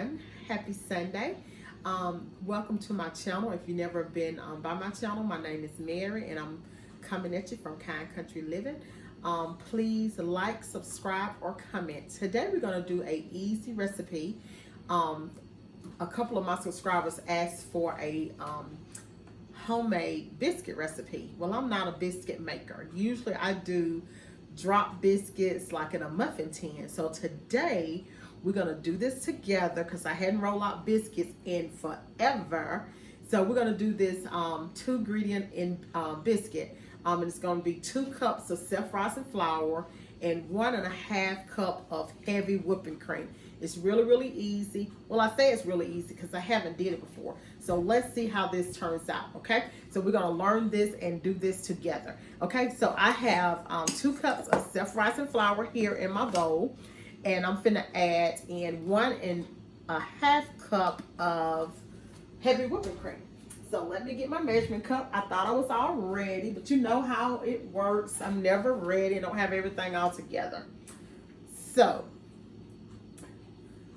everyone. Happy Sunday. Welcome to my channel. If you've never been by my channel, my name is Mary and I'm coming at you from Kind Country Living. Please like, subscribe, or comment. Today we're going to do a easy recipe. A couple of my subscribers asked for a homemade biscuit recipe. Well, I'm not a biscuit maker. Usually I do drop biscuits like in a muffin tin. So today we're gonna do this together because I hadn't rolled out biscuits in forever. So we're gonna do this 2-ingredient in biscuit. And it's gonna be 2 cups of self-rising flour and 1.5 cup of heavy whipping cream. It's really easy. Well, I say it's really easy because I haven't did it before. So let's see how this turns out, okay? So we're gonna learn this and do this together, okay? So I have 2 cups of self-rising flour here in my bowl, and I'm finna add in 1.5 cup of heavy whipping cream. So let me get my measurement cup. I thought I was all ready, but you know how it works. I'm never ready. I don't have everything all together. So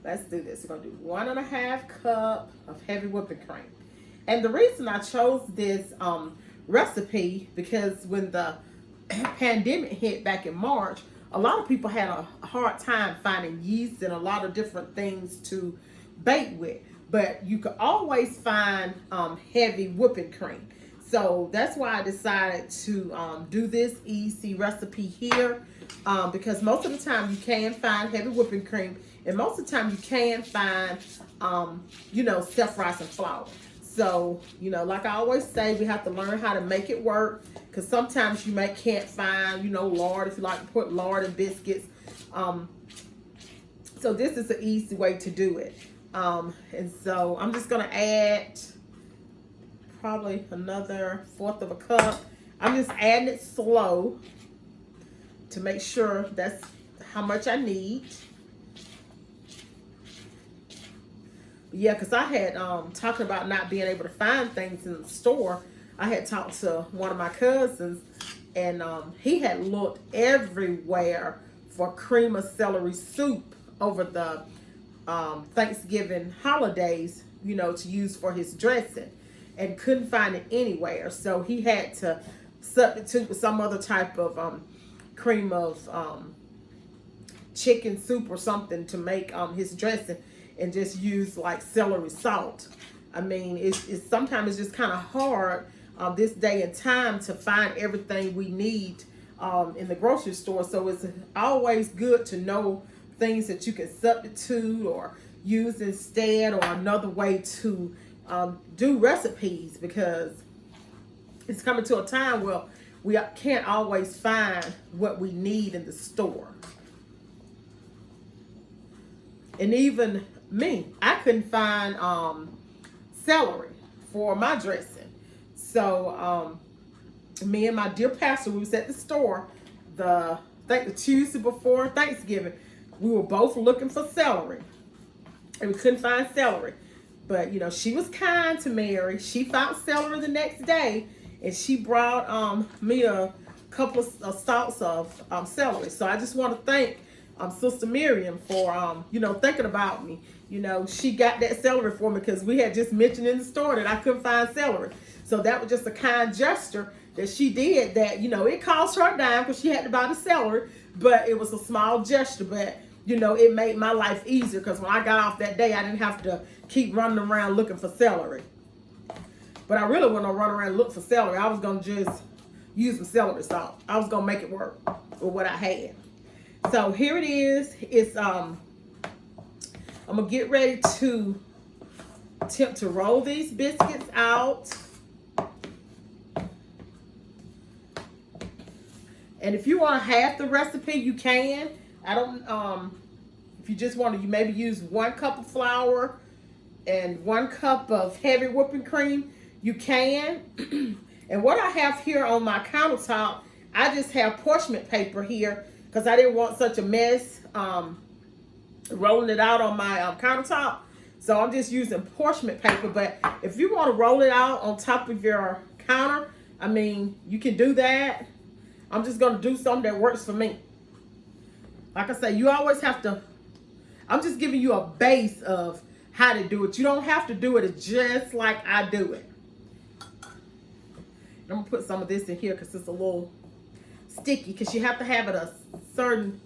let's do this. We're gonna do 1.5 cup of heavy whipping cream. And the reason I chose this recipe, because when the pandemic hit back in March, a lot of people had a hard time finding yeast and a lot of different things to bake with. But you could always find heavy whipping cream. So that's why I decided to do this easy recipe here, because most of the time you can find heavy whipping cream, and most of the time you can find, self-rising flour. So, like I always say, we have to learn how to make it work, because sometimes you can't find, lard, if you like to put lard in biscuits. So this is an easy way to do it. And so I'm just going to add probably another 1/4 of a cup. I'm just adding it slow to make sure that's how much I need. Yeah, because I had talking about not being able to find things in the store. I had talked to one of my cousins, and he had looked everywhere for cream of celery soup over the Thanksgiving holidays, to use for his dressing, and couldn't find it anywhere. So he had to substitute with some other type of cream of chicken soup or something to make his dressing, and just use like celery salt. I mean, it's sometimes it's just kind of hard this day and time to find everything we need in the grocery store. So it's always good to know things that you can substitute or use instead, or another way to do recipes, because it's coming to a time where we can't always find what we need in the store. And even me, I couldn't find celery for my dressing. So me and my dear pastor, we was at the store the Tuesday before Thanksgiving. We were both looking for celery, and we couldn't find celery. But she was kind to Mary. She found celery the next day, and she brought me a couple of stalks of celery. So I just want to thank Sister Miriam for thinking about me. She got that celery for me because we had just mentioned in the store that I couldn't find celery. So that was just a kind gesture that she did, that it cost her a dime because she had to buy the celery, but it was a small gesture. But it made my life easier, because when I got off that day, I didn't have to keep running around looking for celery. But I really wasn't gonna run around and look for celery. I was gonna just use some celery salt. I was gonna make it work with what I had. So here it is. It's I'm gonna get ready to attempt to roll these biscuits out. And if you want to half the recipe, you can. I don't, if you just want to, you maybe use 1 cup of flour and 1 cup of heavy whipping cream, you can. And what I have here on my countertop, I just have parchment paper here because I didn't want such a mess rolling it out on my countertop. So I'm just using parchment paper. But if you want to roll it out on top of your counter, I mean, you can do that. I'm just going to do something that works for me. Like I say, you always have to, I'm just giving you a base of how to do it. You don't have to do it just like I do it. I'm gonna put some of this in here because it's a little sticky, because you have to have it a certain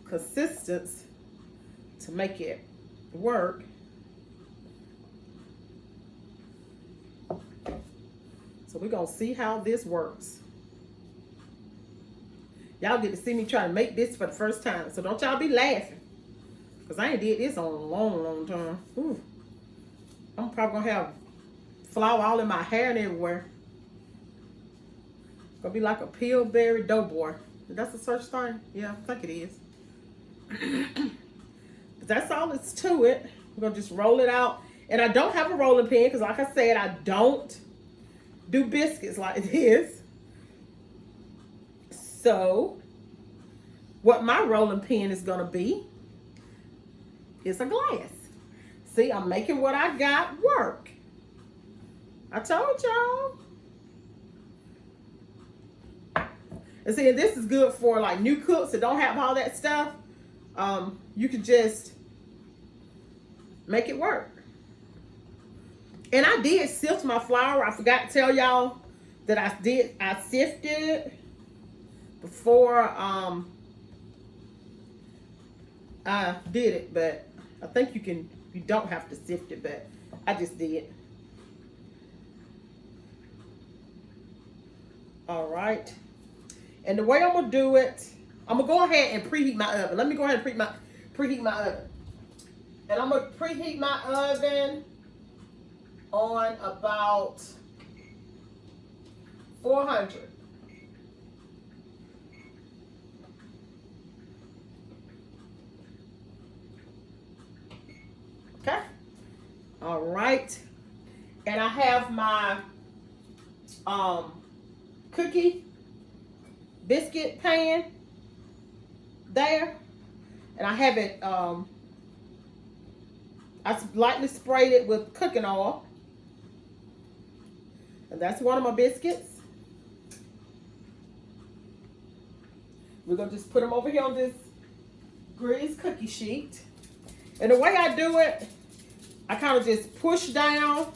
consistency to make it work. So we're gonna see how this works. Y'all get to see me try to make this for the first time, so don't y'all be laughing, because I ain't did this on a long time. Ooh. I'm probably gonna have flour all in my hair and everywhere. Gonna be like a Pillsbury Doughboy. That's a such thing? Yeah, I think it is. But that's all that's to it. We're gonna just roll it out. And I don't have a rolling pin because, like I said, I don't do biscuits like this. So what my rolling pin is gonna be is a glass. See, I'm making what I got work. I told y'all. And see, this is good for like new cooks that don't have all that stuff. You can just make it work. And I did sift my flour. I forgot to tell y'all that I sifted before I did it, but I think you don't have to sift it, but I just did. All right. And the way I'm gonna do it, I'm gonna go ahead and preheat my oven. Let me go ahead and preheat my oven. And I'm gonna preheat my oven on about 400. Okay. All right. And I have my cookie biscuit pan there, and I have it I lightly sprayed it with cooking oil, and that's one of my biscuits. We're gonna just put them over here on this greased cookie sheet, and the way I do it, I kind of just push down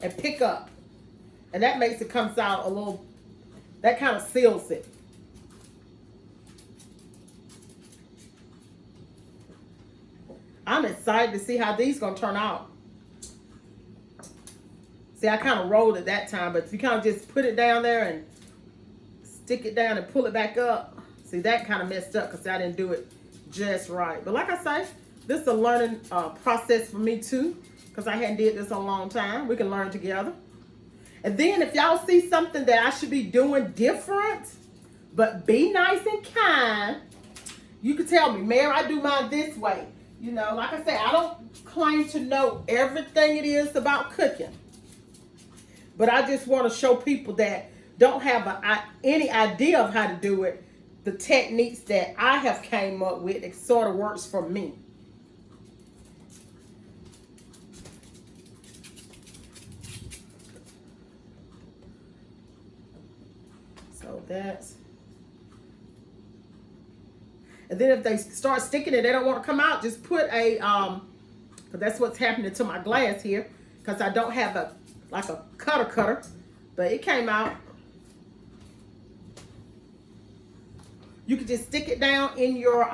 and pick up, and that makes it comes out a little, that kind of seals it. I'm excited to see how these gonna turn out. See, I kind of rolled it that time, but if you kind of just put it down there and stick it down and pull it back up, see, that kind of messed up because I didn't do it just right. But like I say, this is a learning process for me too, because I hadn't did this in a long time. We can learn together. And then if y'all see something that I should be doing different, but be nice and kind, you can tell me, Mary, I do mine this way. You know, like I said, I don't claim to know everything it is about cooking. But I just want to show people that don't have any idea of how to do it, the techniques that I have came up with that sort of works for me. So that's... And then if they start sticking it, they don't want to come out, just put a, because that's what's happening to my glass here, because I don't have a cutter, but it came out. You can just stick it down in your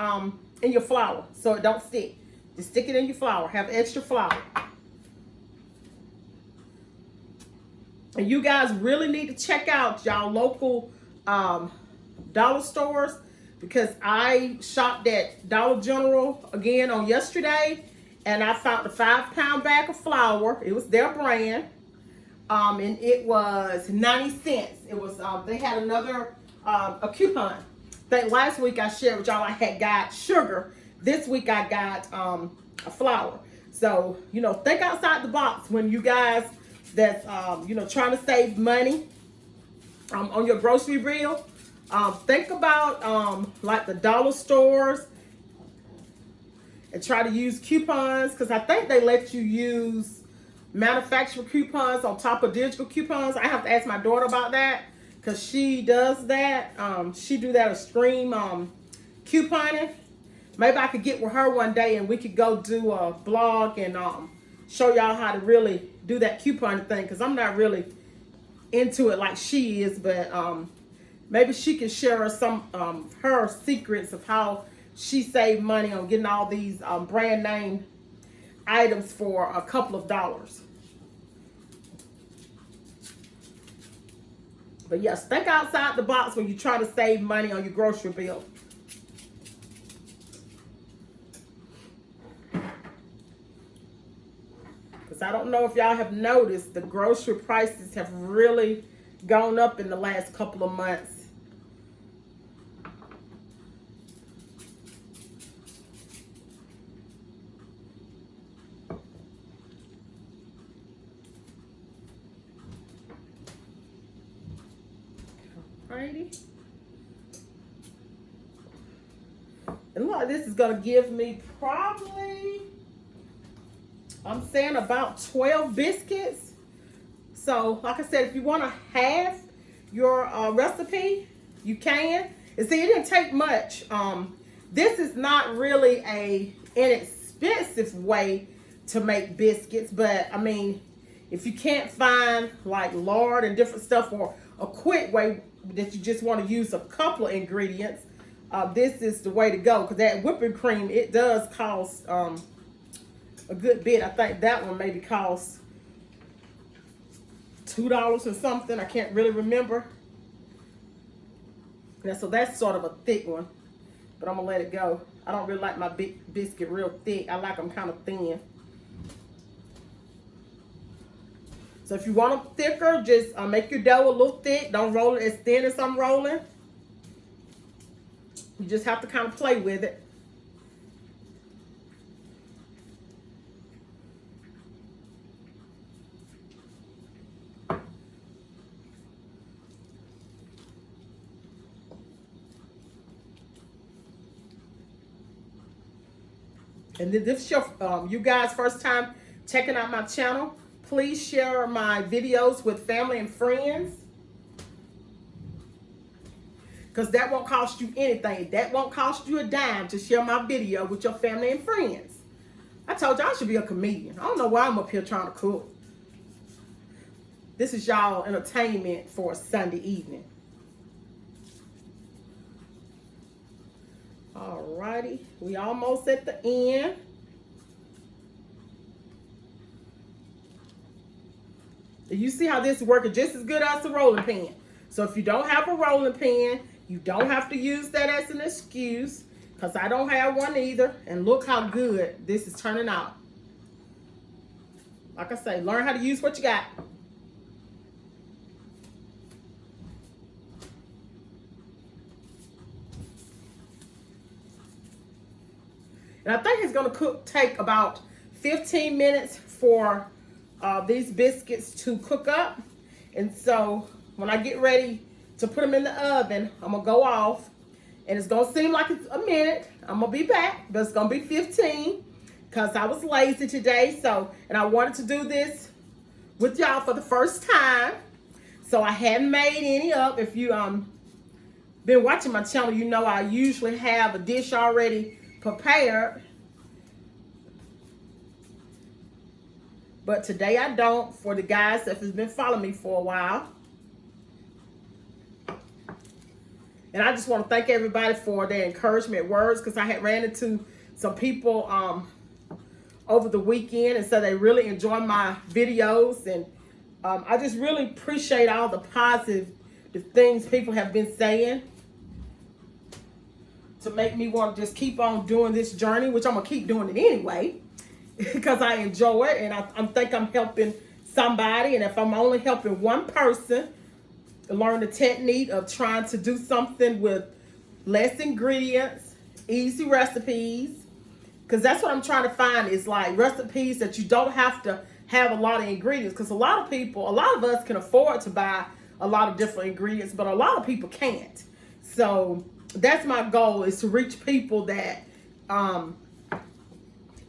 flour so it don't stick. Just stick it in your flour. Have extra flour. And you guys really need to check out y'all local dollar stores, because I shopped at Dollar General again on yesterday, and I found a 5-pound bag of flour. It was their brand, and it was 90 cents. It was they had another a coupon. I think last week I shared with y'all I had got sugar. This week I got a flour. So, you know, think outside the box when you guys that's you know, trying to save money on your grocery bill. Think about like the dollar stores and try to use coupons, because I think they let you use manufacturer coupons on top of digital coupons. I have to ask my daughter about that, because she does that. She do that extreme couponing. maybe I could get with her one day and we could go do a blog and show y'all how to really do that coupon thing, because I'm not really into it like she is, but maybe she can share us some her secrets of how she saved money on getting all these brand name items for a couple of dollars. But yes, think outside the box when you try to save money on your grocery bill. Because I don't know if y'all have noticed, the grocery prices have really gone up in the last couple of months. Alrighty. And look, this is going to give me probably, I'm saying about 12 biscuits. So, like I said, if you want to halve your recipe, you can. And see, it didn't take much. This is not really a inexpensive way to make biscuits, but I mean, if you can't find like lard and different stuff, or a quick way that you just want to use a couple of ingredients, this is the way to go. Because that whipping cream, it does cost a good bit. I think that one maybe costs $2 or something. I can't really remember. Now, so that's sort of a thick one, but I'm gonna let it go. I don't really like my big biscuit real thick. I like them kind of thin. So if you want them thicker, just make your dough a little thick. Don't roll it as thin as I'm rolling. You just have to kind of play with it. And if this is your, you guys' first time checking out my channel, please share my videos with family and friends. Because that won't cost you anything. That won't cost you a dime to share my video with your family and friends. I told you I should be a comedian. I don't know why I'm up here trying to cook. This is y'all entertainment for a Sunday evening. Alrighty, we almost at the end. You see how this is working just as good as a rolling pin. So if you don't have a rolling pin, you don't have to use that as an excuse, because I don't have one either. And look how good this is turning out. Like I say, learn how to use what you got. And I think it's going to take about 15 minutes for these biscuits to cook up. And so when I get ready to put them in the oven, I'm going to go off. And it's going to seem like it's a minute. I'm going to be back, but it's going to be 15 because I was lazy today. So, and I wanted to do this with y'all for the first time. So I hadn't made any up. If you been watching my channel, you know I usually have a dish already prepared. But today I don't, for the guys that has been following me for a while. And I just want to thank everybody for their encouragement words, because I had ran into some people over the weekend and said they really enjoy my videos. And I just really appreciate all the positive things people have been saying to make me want to just keep on doing this journey, which I'm going to keep doing it anyway because I enjoy it. And I think I'm helping somebody. And if I'm only helping one person learn the technique of trying to do something with less ingredients, easy recipes, because that's what I'm trying to find, is like recipes that you don't have to have a lot of ingredients. Because a lot of us can afford to buy a lot of different ingredients, but a lot of people can't. So that's my goal, is to reach people that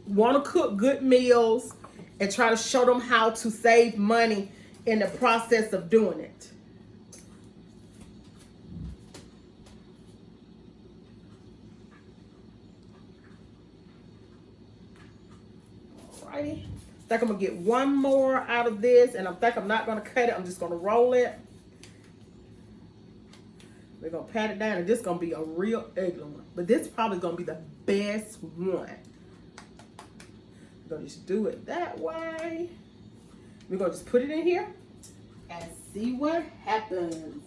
want to cook good meals and try to show them how to save money in the process of doing it. righty. I think I'm gonna get one more out of this, and I think I'm not gonna cut it. I'm just gonna roll it. We're gonna pat it down, and this is gonna be a real ugly one. But this is probably gonna be the best one. We're gonna just do it that way. We're gonna just put it in here and see what happens.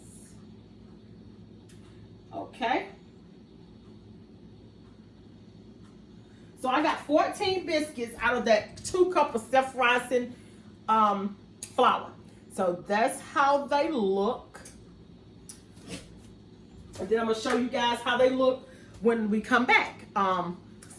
Okay. So I got 14 biscuits out of that 2 cups of self-rising flour. So that's how they look. And then I'm going to show you guys how they look when we come back.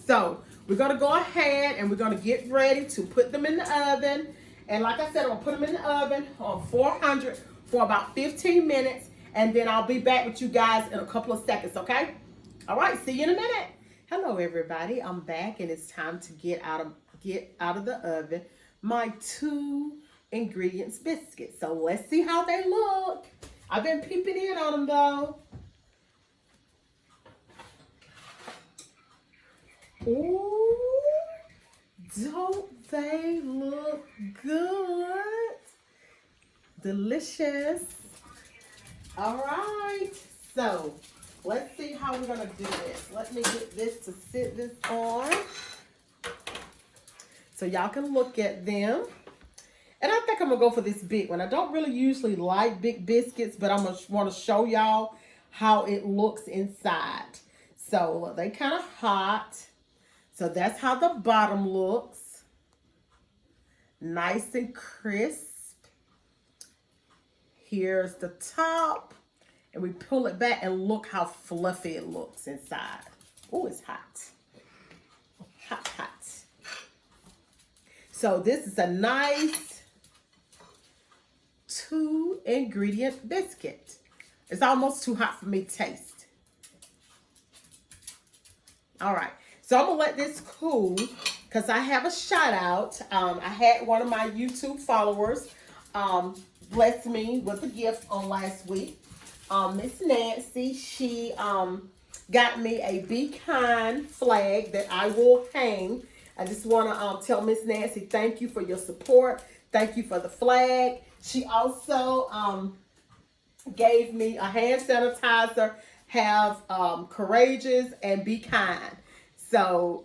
So we're going to go ahead and we're going to get ready to put them in the oven. And like I said, I'm going to put them in the oven on 400 for about 15 minutes. And then I'll be back with you guys in a couple of seconds, okay? All right, see you in a minute. Hello, everybody. I'm back, and it's time to get out of the oven my 2 ingredients biscuits. So let's see how they look. I've been peeping in on them, though. Ooh, don't they look good? Delicious. All right, so let's see how we're gonna do this. Let me get this to sit this on so y'all can look at them. And I think I'm gonna go for this big one. I don't really usually like big biscuits, but I'm gonna want to show y'all how it looks inside. So look, they kind of hot. So that's how the bottom looks. Nice and crisp. Here's the top. And we pull it back and look how fluffy it looks inside. Oh, it's hot. Hot, hot. So this is a nice 2 ingredient biscuit. It's almost too hot for me to taste. All right. So I'm going to let this cool because I have a shout out. I had one of my YouTube followers bless me with a gift on last week. Miss Nancy, she got me a Be Kind flag that I will hang. I just want to tell Miss Nancy, thank you for your support. Thank you for the flag. She also gave me a hand sanitizer, have Courageous and Be Kind. So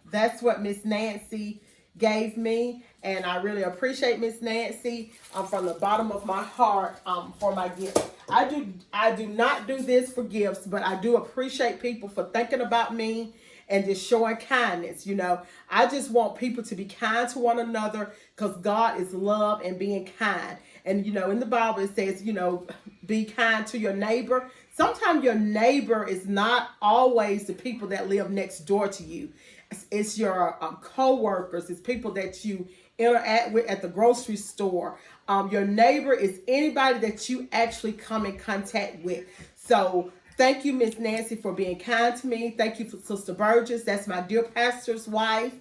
that's what Miss Nancy gave me. And I really appreciate Miss Nancy from the bottom of my heart for my gift. I do not do this for gifts, but I do appreciate people for thinking about me and just showing kindness. You know, I just want people to be kind to one another because God is love and being kind. And, you know, in the Bible it says, you know, be kind to your neighbor. Sometimes your neighbor is not always the people that live next door to you. It's your co-workers. It's people that you interact with at the grocery store. Your neighbor is anybody that you actually come in contact with. So thank you, Miss Nancy, for being kind to me. Thank you for Sister Burgess. That's my dear pastor's wife,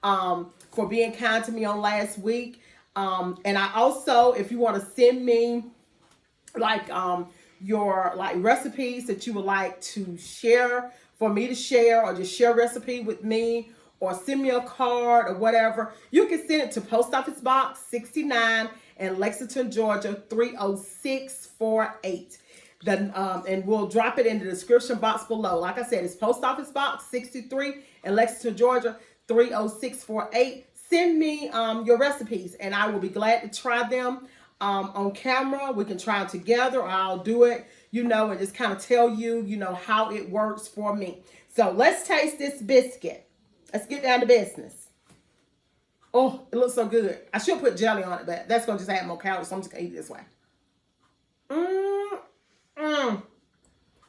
for being kind to me on last week. And I also, if you want to send me like your recipes that you would like to share, for me to share, or just share a recipe with me, or send me a card or whatever, you can send it to Post Office Box 69 in Lexington, Georgia 30648. And we'll drop it in the description box below. Like I said, it's Post Office Box 63 in Lexington, Georgia 30648. Send me your recipes, and I will be glad to try them on camera. We can try them together, or I'll do it, you know, and just kind of tell you, you know, how it works for me. So let's taste this biscuit. Let's get down to business. Oh, it looks so good. I should put jelly on it, but that's going to just add more calories, so I'm just going to eat it this way.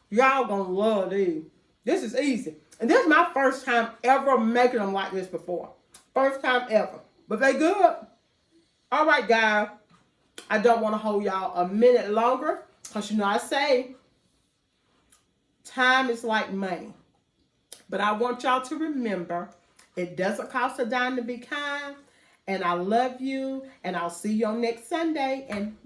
Y'all going to love these. This is easy. And this is my first time ever making them like this before. First time ever. But they good. All right, guys. I don't want to hold y'all a minute longer, because you know I say time is like money. But I want y'all to remember, it doesn't cost a dime to be kind. And I love you. And I'll see you on next Sunday. And